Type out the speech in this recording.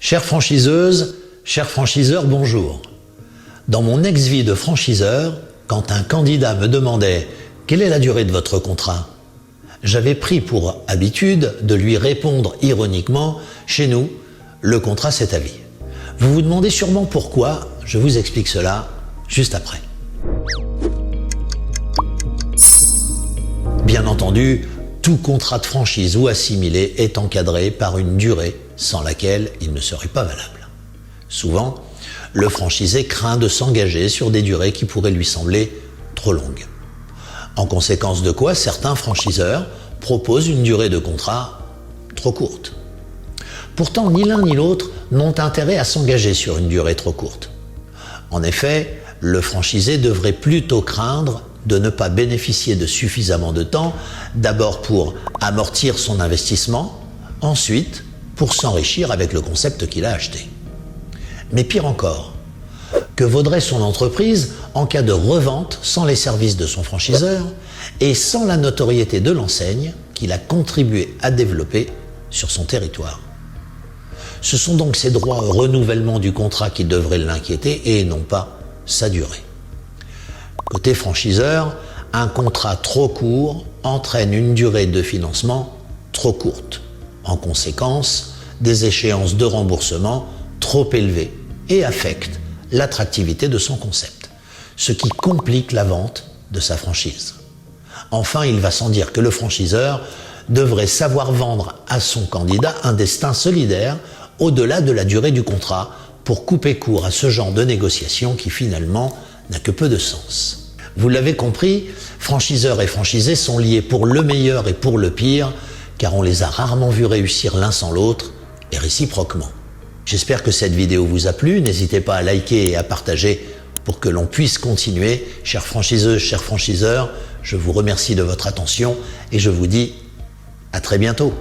Chères franchiseuses, chers franchiseurs, bonjour. Dans mon ex-vie de franchiseur, quand un candidat me demandait « Quelle est la durée de votre contrat ?», j'avais pris pour habitude de lui répondre ironiquement « Chez nous, le contrat c'est à vie ». Vous vous demandez sûrement pourquoi, je vous explique cela juste après. Bien entendu, tout contrat de franchise ou assimilé est encadré par une durée sans laquelle il ne serait pas valable. Souvent, le franchisé craint de s'engager sur des durées qui pourraient lui sembler trop longues. En conséquence de quoi, certains franchiseurs proposent une durée de contrat trop courte. Pourtant, ni l'un ni l'autre n'ont intérêt à s'engager sur une durée trop courte. En effet, le franchisé devrait plutôt craindre de ne pas bénéficier de suffisamment de temps, d'abord pour amortir son investissement, ensuite pour s'enrichir avec le concept qu'il a acheté. Mais pire encore, que vaudrait son entreprise en cas de revente sans les services de son franchiseur et sans la notoriété de l'enseigne qu'il a contribué à développer sur son territoire. Ce sont donc ses droits au renouvellement du contrat qui devraient l'inquiéter et non pas sa durée. Côté franchiseur, un contrat trop court entraîne une durée de financement trop courte. En conséquence, des échéances de remboursement trop élevées et affectent l'attractivité de son concept, ce qui complique la vente de sa franchise. Enfin, il va sans dire que le franchiseur devrait savoir vendre à son candidat un destin solidaire au-delà de la durée du contrat pour couper court à ce genre de négociation qui finalement n'a que peu de sens. Vous l'avez compris, franchiseurs et franchisés sont liés pour le meilleur et pour le pire, car on les a rarement vus réussir l'un sans l'autre et réciproquement. J'espère que cette vidéo vous a plu, n'hésitez pas à liker et à partager pour que l'on puisse continuer. Chères franchiseuses, chers franchiseurs, je vous remercie de votre attention et je vous dis à très bientôt.